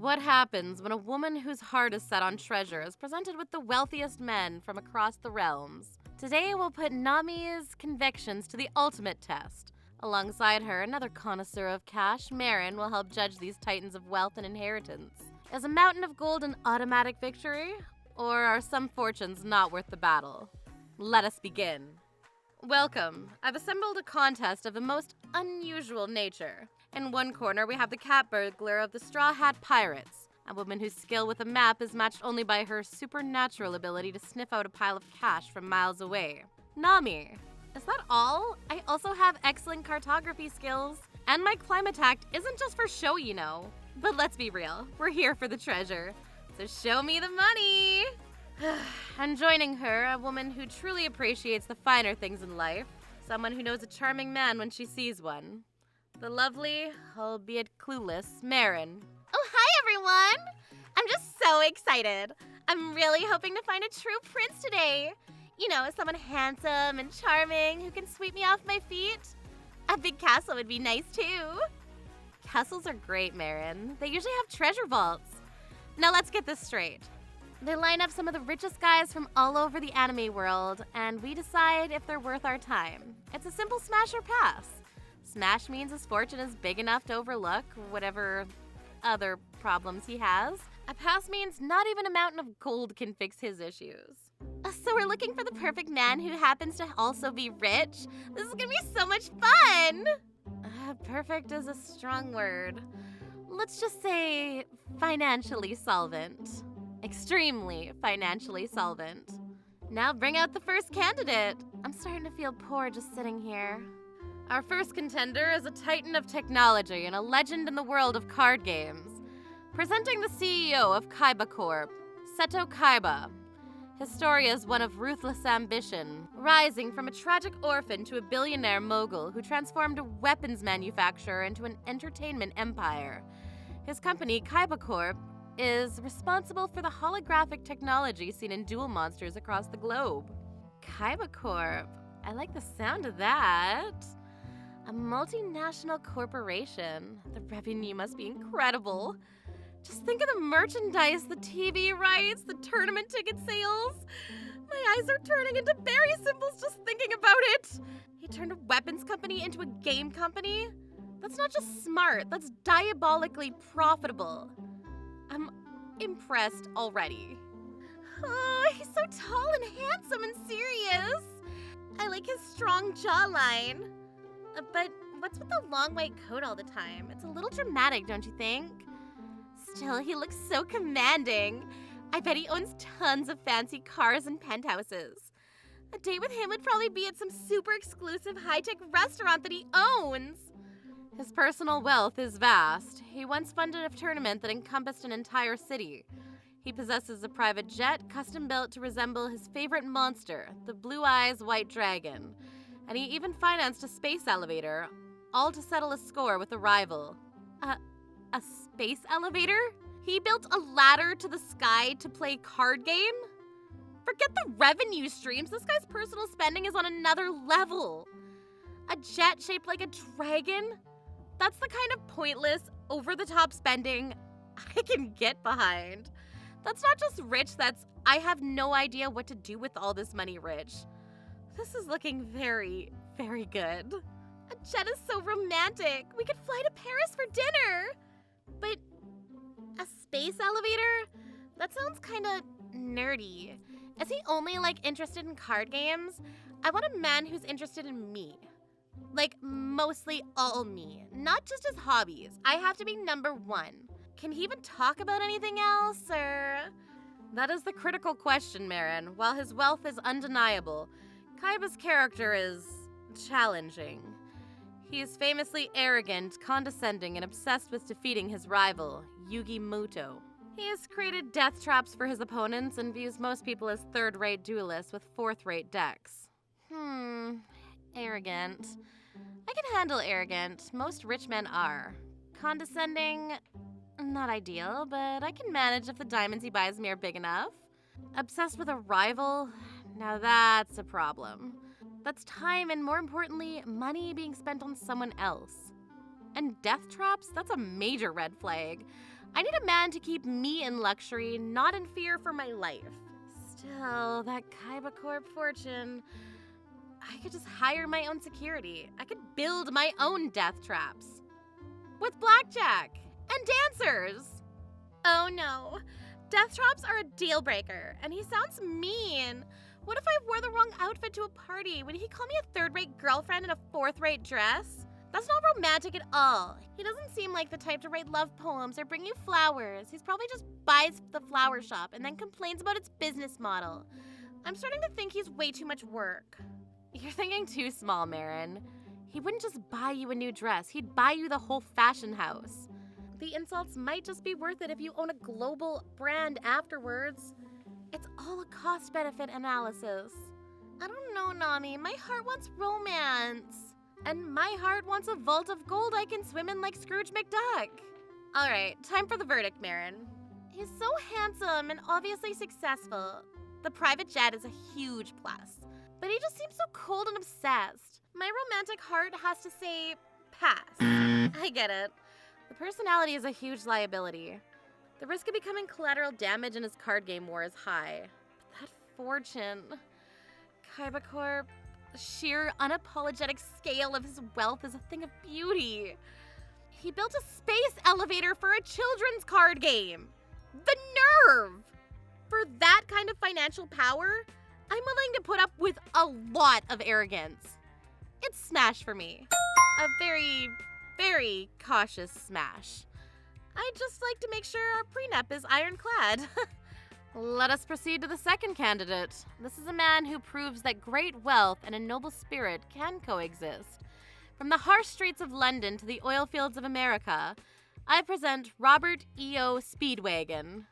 What happens when a woman whose heart is set on treasure is presented with the wealthiest men from across the realms? Today we'll put Nami's convictions to the ultimate test. Alongside her, another connoisseur of cash, Marin, will help judge these titans of wealth and inheritance. Is a mountain of gold an automatic victory? Or are some fortunes not worth the battle? Let us begin. Welcome. I've assembled a contest of the most unusual nature. In one corner, we have the cat burglar of the Straw Hat Pirates, a woman whose skill with a map is matched only by her supernatural ability to sniff out a pile of cash from miles away. Nami. Is that all? I also have excellent cartography skills. And my climate act isn't just for show, you know. But let's be real, we're here for the treasure. So show me the money! And joining her, a woman who truly appreciates the finer things in life. Someone who knows a charming man when she sees one. The lovely, albeit clueless, Marin. Oh, hi everyone! I'm just so excited. I'm really hoping to find a true prince today. You know, someone handsome and charming who can sweep me off my feet. A big castle would be nice too. Castles are great, Marin. They usually have treasure vaults. Now let's get this straight. They line up some of the richest guys from all over the anime world, and we decide if they're worth our time. It's a simple smash or pass. Smash means his fortune is big enough to overlook whatever other problems he has. A pass means not even a mountain of gold can fix his issues. So we're looking for the perfect man who happens to also be rich? This is gonna be so much fun! Perfect is a strong word. Let's just say financially solvent. Extremely financially solvent. Now bring out the first candidate. I'm starting to feel poor just sitting here. Our first contender is a titan of technology and a legend in the world of card games. Presenting the CEO of Kaiba Corp, Seto Kaiba. His story is one of ruthless ambition, rising from a tragic orphan to a billionaire mogul who transformed a weapons manufacturer into an entertainment empire. His company, Kaiba Corp, is responsible for the holographic technology seen in duel monsters across the globe. Kaiba Corp, I like the sound of that. A multinational corporation. The revenue must be incredible. Just think of the merchandise, the TV rights, the tournament ticket sales. My eyes are turning into berry symbols just thinking about it. He turned a weapons company into a game company? That's not just smart, that's diabolically profitable. I'm impressed already. Oh, he's so tall and handsome and serious. I like his strong jawline. But what's with the long white coat all the time? It's a little dramatic, don't you think? Still, he looks so commanding. I bet he owns tons of fancy cars and penthouses. A date with him would probably be at some super exclusive high-tech restaurant that he owns. His personal wealth is vast. He once funded a tournament that encompassed an entire city. He possesses a private jet custom-built to resemble his favorite monster, the Blue Eyes White Dragon. And he even financed a space elevator, all to settle a score with a rival. A space elevator? He built a ladder to the sky to play card game? Forget the revenue streams, this guy's personal spending is on another level. A jet shaped like a dragon? That's the kind of pointless, over-the-top spending I can get behind. That's not just rich, that's I have no idea what to do with all this money rich. This is looking very, very good. A jet is so romantic. We could fly to Paris for dinner. But a space elevator? That sounds kind of nerdy. Is he only, interested in card games? I want a man who's interested in me. Mostly all me. Not just his hobbies. I have to be number one. Can he even talk about anything else, or...? That is the critical question, Marin. While his wealth is undeniable, Kaiba's character is challenging. He is famously arrogant, condescending, and obsessed with defeating his rival, Yugi Muto. He has created death traps for his opponents and views most people as third-rate duelists with fourth-rate decks. Arrogant. I can handle arrogant. Most rich men are. Condescending, not ideal, but I can manage if the diamonds he buys me are big enough. Obsessed with a rival? Now that's a problem. That's time and, more importantly, money being spent on someone else. And death traps? That's a major red flag. I need a man to keep me in luxury, not in fear for my life. Still, that Kaiba Corp fortune. I could just hire my own security. I could build my own death traps. With blackjack and dancers. Oh no. Death traps are a deal breaker, and he sounds mean. What if I wore the wrong outfit to a party? Would he call me a third-rate girlfriend in a fourth-rate dress? That's not romantic at all. He doesn't seem like the type to write love poems or bring you flowers. He's probably just buys the flower shop and then complains about its business model. I'm starting to think he's way too much work. You're thinking too small, Marin. He wouldn't just buy you a new dress. He'd buy you the whole fashion house. The insults might just be worth it if you own a global brand afterwards. It's all a cost-benefit analysis. I don't know, Nami. My heart wants romance. And my heart wants a vault of gold I can swim in like Scrooge McDuck. All right, time for the verdict, Marin. He's so handsome and obviously successful. The private jet is a huge plus. But he just seems so cold and obsessed. My romantic heart has to say pass. I get it. The personality is a huge liability. The risk of becoming collateral damage in his card game war is high. But that fortune. Kaiba Corp, the sheer unapologetic scale of his wealth is a thing of beauty. He built a space elevator for a children's card game. The nerve! For that kind of financial power, I'm willing to put up with a lot of arrogance. It's smash for me. A very, very cautious smash. I'd just like to make sure our prenup is ironclad. Let us proceed to the second candidate. This is a man who proves that great wealth and a noble spirit can coexist. From the harsh streets of London to the oil fields of America, I present Robert E.O. Speedwagon.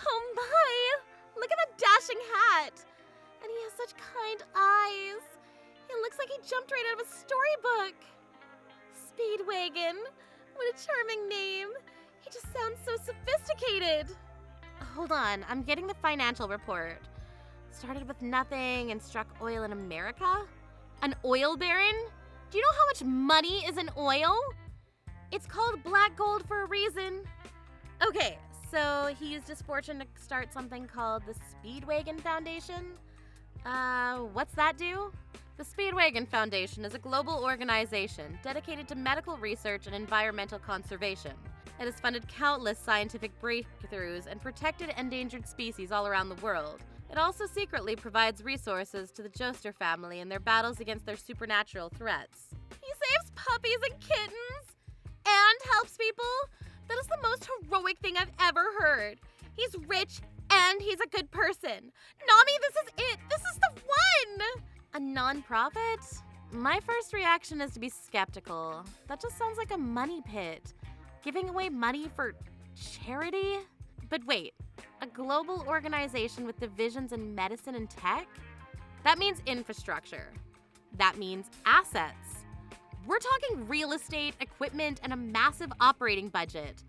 Oh my! Look at that dashing hat! And he has such kind eyes. He looks like he jumped right out of a storybook. Speedwagon. What a charming name. He just sounds so sophisticated. Hold on, I'm getting the financial report. Started with nothing and struck oil in America? An oil baron? Do you know how much money is in oil? It's called black gold for a reason. Okay, so he used his fortune to start something called the Speedwagon Foundation. What's that do? The Speedwagon Foundation is a global organization dedicated to medical research and environmental conservation. It has funded countless scientific breakthroughs and protected endangered species all around the world. It also secretly provides resources to the Joestar family in their battles against their supernatural threats. He saves puppies and kittens and helps people? That is the most heroic thing I've ever heard. He's rich and he's a good person. Nami, this is it. This is the one. A non-profit? My first reaction is to be skeptical. That just sounds like a money pit. Giving away money for charity? But wait, a global organization with divisions in medicine and tech? That means infrastructure. That means assets. We're talking real estate, equipment, and a massive operating budget.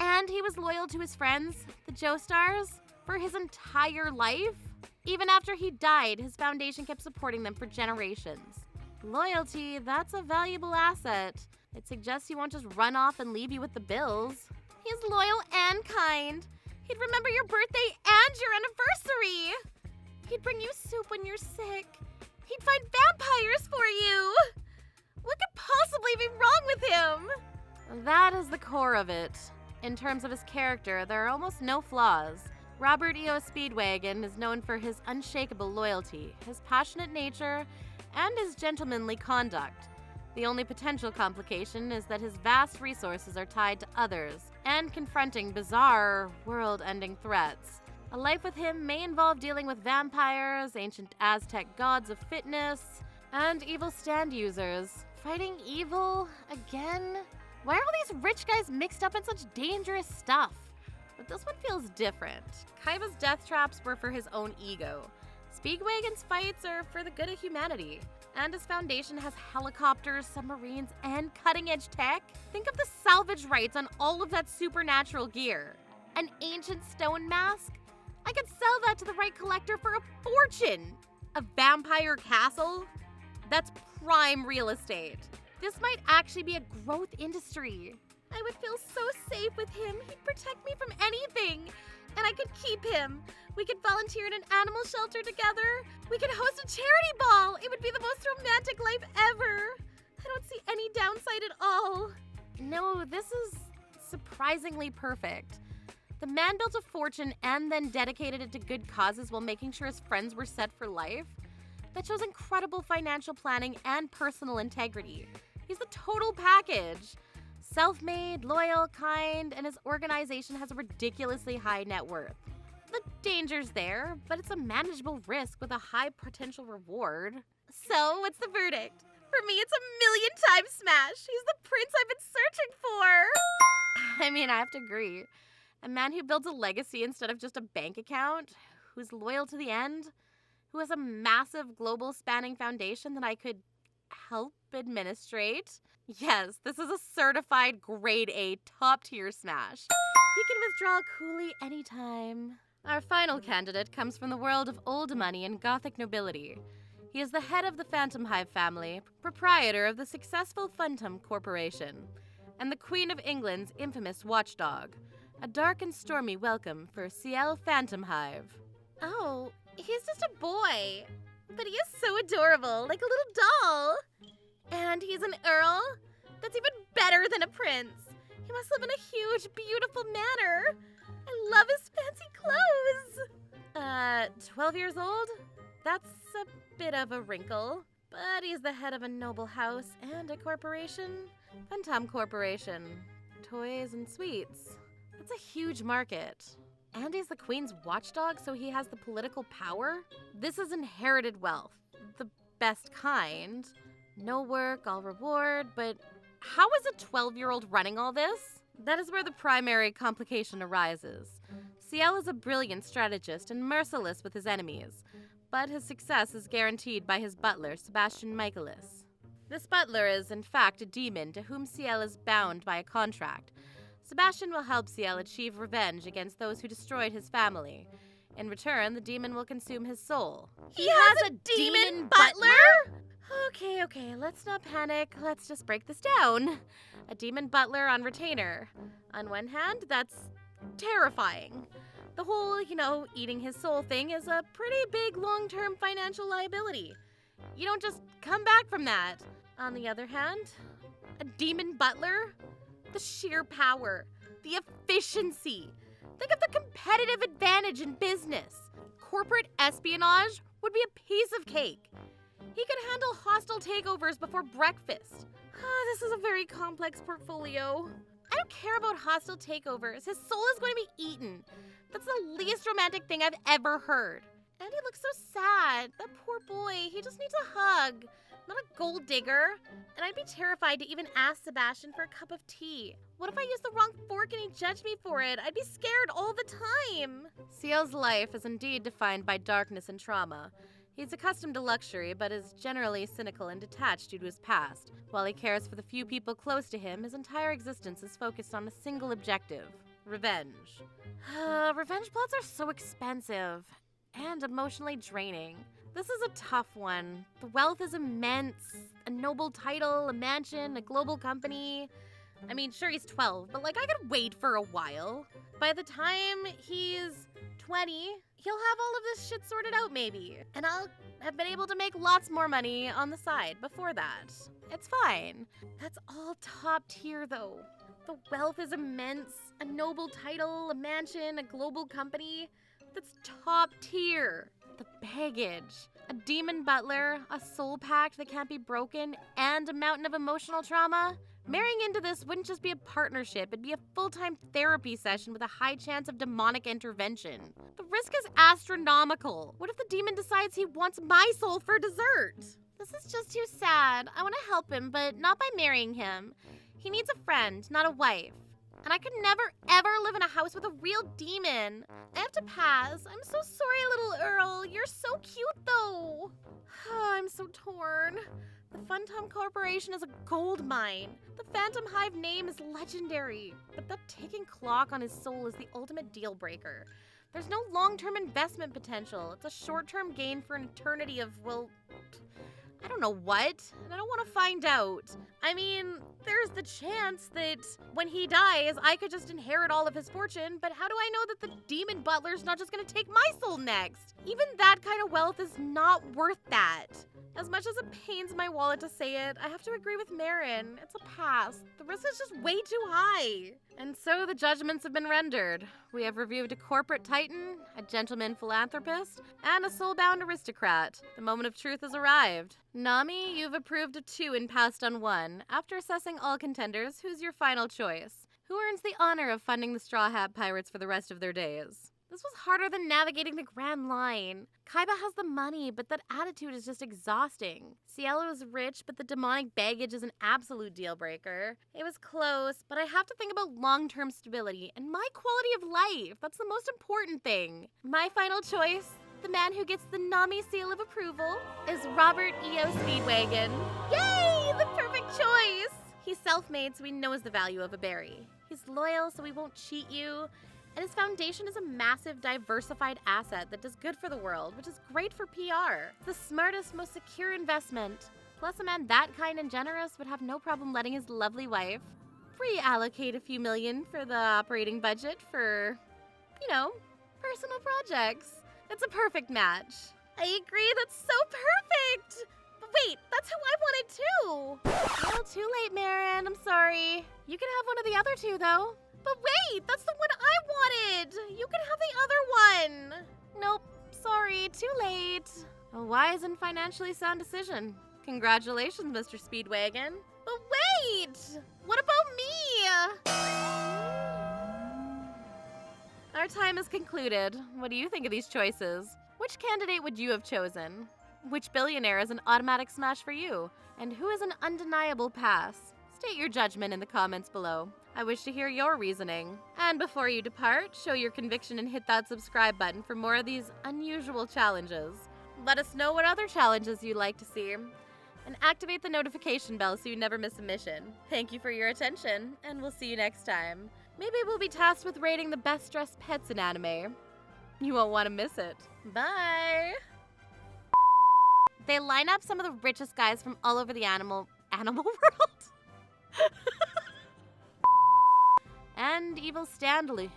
And he was loyal to his friends, the Joestars, for his entire life? Even after he died, his foundation kept supporting them for generations. Loyalty, that's a valuable asset. It suggests he won't just run off and leave you with the bills. He's loyal and kind. He'd remember your birthday and your anniversary. He'd bring you soup when you're sick. He'd find vampires for you. What could possibly be wrong with him? That is the core of it. In terms of his character, there are almost no flaws. Robert E.O. Speedwagon is known for his unshakable loyalty, his passionate nature, and his gentlemanly conduct. The only potential complication is that his vast resources are tied to others and confronting bizarre, world-ending threats. A life with him may involve dealing with vampires, ancient Aztec gods of fitness, and evil stand users. Fighting evil again? Why are all these rich guys mixed up in such dangerous stuff? But this one feels different. Kaiba's death traps were for his own ego. Speedwagon's fights are for the good of humanity. And his foundation has helicopters, submarines, and cutting-edge tech. Think of the salvage rights on all of that supernatural gear. An ancient stone mask? I could sell that to the right collector for a fortune. A vampire castle? That's prime real estate. This might actually be a growth industry. I would feel so safe with him. He'd protect me from anything. And I could keep him. We could volunteer in an animal shelter together. We could host a charity ball. It would be the most romantic life ever. I don't see any downside at all. No, this is surprisingly perfect. The man built a fortune and then dedicated it to good causes while making sure his friends were set for life. That shows incredible financial planning and personal integrity. He's the total package. Self-made, loyal, kind, and his organization has a ridiculously high net worth. The danger's there, but it's a manageable risk with a high potential reward. So, what's the verdict? For me, it's a million times smash. He's the prince I've been searching for. I mean, I have to agree. A man who builds a legacy instead of just a bank account, who's loyal to the end, who has a massive global spanning foundation that I could help administrate. Yes, this is a certified grade A top tier smash. He can withdraw coolly anytime. Our final candidate comes from the world of old money and gothic nobility. He is the head of the Phantomhive family, proprietor of the successful Phantom Corporation, and the Queen of England's infamous watchdog. A dark and stormy welcome for Ciel Phantomhive. Oh, he's just a boy. But he is so adorable, like a little doll. And he's an earl? That's even better than a prince. He must live in a huge, beautiful manor. I love his fancy clothes. 12 years old? That's a bit of a wrinkle. But he's the head of a noble house and a corporation. Phantom Corporation. Toys and sweets. That's a huge market. And he's the queen's watchdog, so he has the political power? This is inherited wealth. The best kind. No work, all reward, but how is a 12-year-old running all this? That is where the primary complication arises. Ciel is a brilliant strategist and merciless with his enemies, but his success is guaranteed by his butler, Sebastian Michaelis. This butler is, in fact, a demon to whom Ciel is bound by a contract. Sebastian will help Ciel achieve revenge against those who destroyed his family. In return, the demon will consume his soul. He has a demon butler? Okay, let's not panic. Let's just break this down. A demon butler on retainer. On one hand, that's terrifying. The whole, eating his soul thing is a pretty big long-term financial liability. You don't just come back from that. On the other hand, a demon butler? The sheer power, the efficiency. Think of the competitive advantage in business. Corporate espionage would be a piece of cake. He could handle hostile takeovers before breakfast. This is a very complex portfolio. I don't care about hostile takeovers. His soul is going to be eaten. That's the least romantic thing I've ever heard. And he looks so sad. That poor boy. He just needs a hug. Not a gold digger. And I'd be terrified to even ask Sebastian for a cup of tea. What if I used the wrong fork and he judged me for it? I'd be scared all the time. Ciel's life is indeed defined by darkness and trauma. He's accustomed to luxury, but is generally cynical and detached due to his past. While he cares for the few people close to him, his entire existence is focused on a single objective: revenge. Revenge plots are so expensive and emotionally draining. This is a tough one. The wealth is immense. A noble title, a mansion, a global company. I mean, sure, he's 12, but I could wait for a while. By the time he's 20, he'll have all of this shit sorted out maybe. And I'll have been able to make lots more money on the side before that. It's fine. That's all top tier though. The wealth is immense. A noble title, a mansion, a global company. That's top tier. The baggage. A demon butler, a soul pact that can't be broken, and a mountain of emotional trauma. Marrying into this wouldn't just be a partnership, it'd be a full-time therapy session with a high chance of demonic intervention. The risk is astronomical. What if the demon decides he wants my soul for dessert? This is just too sad. I want to help him, but not by marrying him. He needs a friend, not a wife. And I could never, ever live in a house with a real demon. I have to pass. I'm so sorry, little Earl. You're so cute, though. I'm so torn. The Phantom Corporation is a gold mine. The Phantomhive name is legendary. But that ticking clock on his soul is the ultimate deal breaker. There's no long-term investment potential. It's a short-term gain for an eternity of, well, I don't know what, and I don't want to find out. I mean, there's the chance that when he dies, I could just inherit all of his fortune, but how do I know that the demon butler's not just gonna take my soul next? Even that kind of wealth is not worth that. As much as it pains my wallet to say it, I have to agree with Marin. It's a pass. The risk is just way too high. And so the judgments have been rendered. We have reviewed a corporate titan, a gentleman philanthropist, and a soul-bound aristocrat. The moment of truth has arrived. Nami, you've approved of 2 and passed on 1. After assessing all contenders, who's your final choice? Who earns the honor of funding the Straw Hat Pirates for the rest of their days? This was harder than navigating the Grand Line. Kaiba has the money, but that attitude is just exhausting. Ciel is rich, but the demonic baggage is an absolute deal breaker. It was close, but I have to think about long-term stability and my quality of life. That's the most important thing. My final choice, the man who gets the Nami seal of approval, is Robert E.O. Speedwagon. Yay! The perfect choice! He's self-made, so he knows the value of a berry. He's loyal, so he won't cheat you. And his foundation is a massive, diversified asset that does good for the world, which is great for PR. It's the smartest, most secure investment. Plus, a man that kind and generous would have no problem letting his lovely wife reallocate a few million for the operating budget for, personal projects. It's a perfect match. I agree, that's so perfect! But wait, that's who I wanted too! Well, too late, Marin, I'm sorry. You can have one of the other 2, though. But wait, that's the one I wanted! You can have the other one! Nope, sorry, too late. A wise and financially sound decision. Congratulations, Mr. Speedwagon. But wait! What about me? Our time is concluded. What do you think of these choices? Which candidate would you have chosen? Which billionaire is an automatic smash for you? And who is an undeniable pass? State your judgment in the comments below. I wish to hear your reasoning. And before you depart, show your conviction and hit that subscribe button for more of these unusual challenges. Let us know what other challenges you'd like to see. And activate the notification bell so you never miss a mission. Thank you for your attention, and we'll see you next time. Maybe we'll be tasked with rating the best dressed pets in anime. You won't want to miss it. Bye! They line up some of the richest guys from all over the animal world. And evil stand losers.